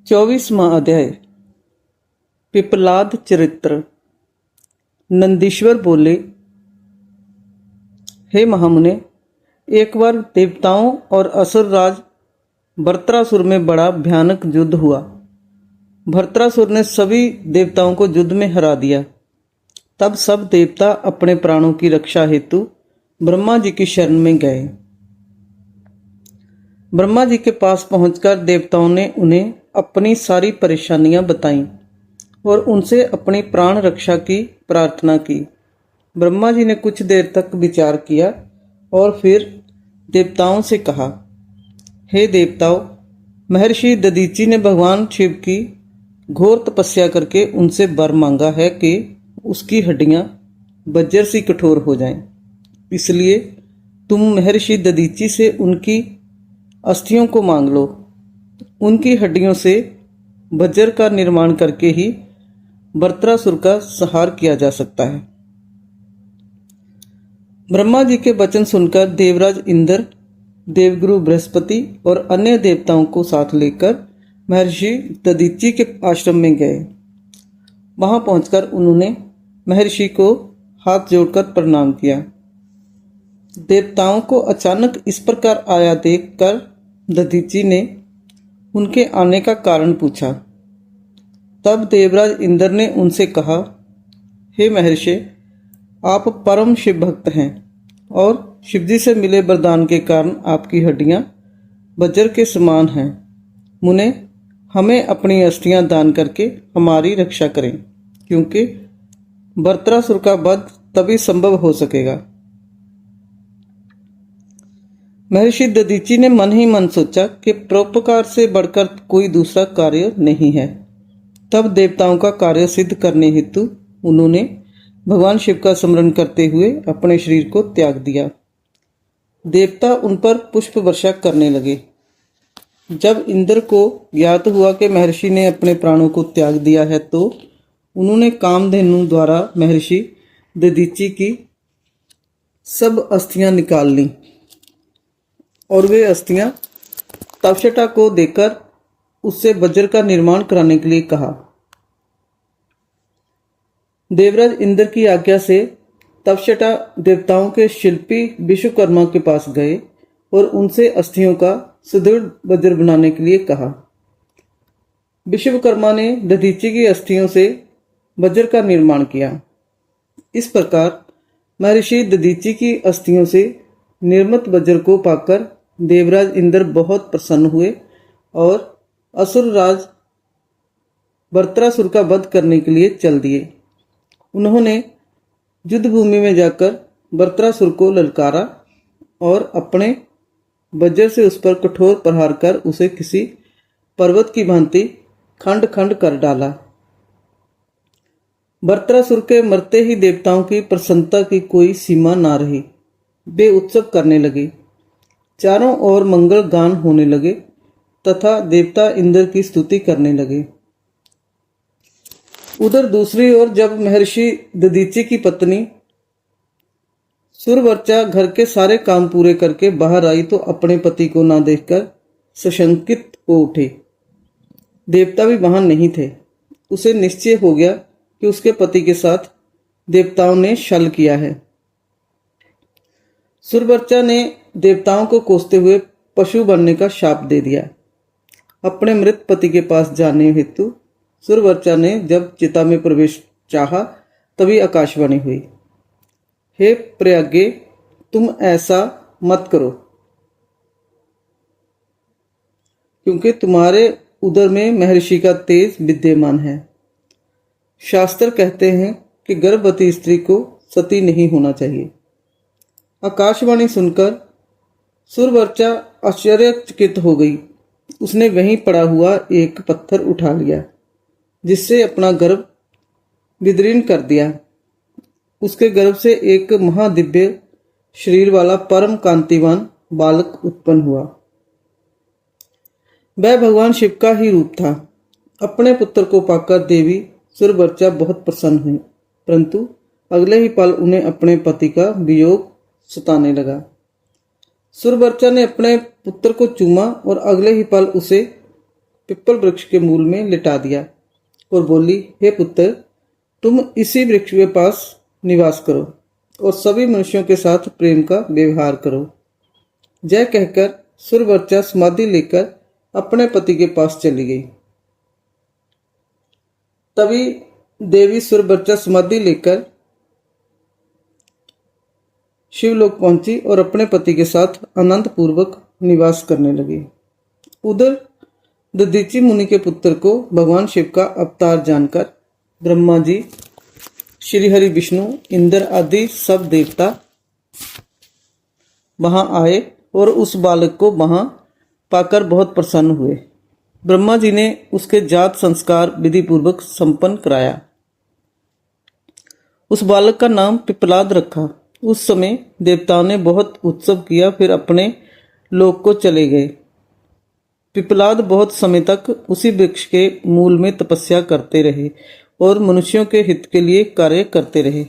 24वां अध्याय। पिपलाद चरित्र। नंदीश्वर बोले, हे महामुने, एक बार देवताओं और असुर राज वृत्रासुर में बड़ा भयानक युद्ध हुआ। वृत्रासुर ने सभी देवताओं को युद्ध में हरा दिया। तब सब देवता अपने प्राणों की रक्षा हेतु ब्रह्मा जी की शरण में गए। ब्रह्मा जी के पास पहुंचकर देवताओं ने उन्हें अपनी सारी परेशानियां बताईं और उनसे अपनी प्राण रक्षा की प्रार्थना की। ब्रह्मा जी ने कुछ देर तक विचार किया और फिर देवताओं से कहा, हे देवताओं, महर्षि दधीचि ने भगवान शिव की घोर तपस्या करके उनसे वर मांगा है कि उसकी हड्डियां वज्र सी कठोर हो जाएं। इसलिए तुम महर्षि दधीचि से उनकी अस्थियों को मांग लो। उनकी हड्डियों से वज्र का निर्माण करके ही वृत्रासुर का संहार किया जा सकता है। ब्रह्मा जी के वचन सुनकर देवराज इंद्र, देवगुरु बृहस्पति और अन्य देवताओं को साथ लेकर महर्षि दधीचि के आश्रम में गए। वहां पहुंचकर उन्होंने महर्षि को हाथ जोड़कर प्रणाम किया। देवताओं को अचानक इस प्रकार आया देखकर दधीचि ने उनके आने का कारण पूछा। तब देवराज इंद्र ने उनसे कहा, हे महर्षि, आप परम शिव भक्त हैं और शिवजी से मिले वरदान के कारण आपकी हड्डियां वज्र के समान हैं। मुने, हमें अपनी अस्थियां दान करके हमारी रक्षा करें, क्योंकि वृत्रासुर का वध तभी संभव हो सकेगा। महर्षि दधीचि ने मन ही मन सोचा कि परोपकार से बढ़कर कोई दूसरा कार्य नहीं है। तब देवताओं का कार्य सिद्ध करने हेतु उन्होंने भगवान शिव का स्मरण करते हुए अपने शरीर को त्याग दिया। देवता उन पर पुष्प वर्षा करने लगे। जब इंद्र को ज्ञात हुआ कि महर्षि ने अपने प्राणों को त्याग दिया है, तो उन्होंने कामधेनु द्वारा महर्षि दधीचि की सब अस्थियां निकाल लीं और वे अस्थियां तक्षटा को देकर उससे वज्र का निर्माण कराने के लिए कहा। देवराज इंद्र की आज्ञा से तक्षटा देवताओं के शिल्पी विश्वकर्मा के पास गए और उनसे अस्थियों का सुदृढ़ वज्र बनाने के लिए कहा। विश्वकर्मा ने दधीचि की अस्थियों से वज्र का निर्माण किया। इस प्रकार महर्षि दधीचि की अस्थियों से निर्मित वज्र को पाकर देवराज इंद्र बहुत प्रसन्न हुए और असुर राज वृत्रासुर का वध करने के लिए चल दिए। उन्होंने युद्ध भूमि में जाकर वृत्रासुर को ललकारा और अपने वज्र से उस पर कठोर प्रहार कर उसे किसी पर्वत की भांति खंड खंड कर डाला। वृत्रासुर के मरते ही देवताओं की प्रसन्नता की कोई सीमा ना रही। वे उत्सव करने लगे, चारों ओर मंगल गान होने लगे तथा देवता इंद्र की स्तुति करने लगे। उधर दूसरी ओर जब महर्षि दधीचि की पत्नी सुरवर्चा घर के सारे काम पूरे करके बाहर आई तो अपने पति को ना देखकर सशंकित हो उठी। देवता भी वहां नहीं थे। उसे निश्चय हो गया कि उसके पति के साथ देवताओं ने छल किया है। सुरवर्चा ने देवताओं को कोसते हुए पशु बनने का शाप दे दिया। अपने मृत पति के पास जाने हेतु सुरवर्चा ने जब चिता में प्रवेश चाहा, तभी आकाशवाणी हुई, हे प्रयागे, तुम ऐसा मत करो, क्योंकि तुम्हारे उदर में महर्षि का तेज विद्यमान है। शास्त्र कहते हैं कि गर्भवती स्त्री को सती नहीं होना चाहिए। आकाशवाणी सुनकर सुरवर्चा आश्चर्यचकित हो गई। उसने वहीं पड़ा हुआ एक पत्थर उठा लिया, जिससे अपना गर्भ विदीर्ण कर दिया। उसके गर्भ से एक महादिव्य शरीर वाला परम कांतिवान बालक उत्पन्न हुआ। वह भगवान शिव का ही रूप था। अपने पुत्र को पाकर देवी सुरवर्चा बहुत प्रसन्न हुई, परंतु अगले ही पल उन्हें अपने पति का वियोग सताने लगा। सुरवर्चा ने अपने पुत्र को चूमा और अगले ही पल उसे पिप्पल वृक्ष के मूल में लिटा दिया और बोली, हे पुत्र, तुम इसी वृक्ष के पास निवास करो और सभी मनुष्यों के साथ प्रेम का व्यवहार करो। जय कहकर सुरवर्चा समाधि लेकर अपने पति के पास चली गई। तभी देवी सुरवर्चा समाधि लेकर शिवलोक पहुंची और अपने पति के साथ आनंद पूर्वक निवास करने लगी। उधर दधीचि मुनि के पुत्र को भगवान शिव का अवतार जानकर ब्रह्मा जी, श्री हरि, विष्णु, इंद्र आदि सब देवता वहां आए और उस बालक को वहां पाकर बहुत प्रसन्न हुए। ब्रह्मा जी ने उसके जात संस्कार विधि पूर्वक संपन्न कराया। उस बालक का नाम पिप्पलाद रखा। उस समय देवताओं ने बहुत उत्सव किया, फिर अपने लोक को चले गए। पिप्पलाद बहुत समय तक उसी वृक्ष के मूल में तपस्या करते रहे और मनुष्यों के हित के लिए कार्य करते रहे।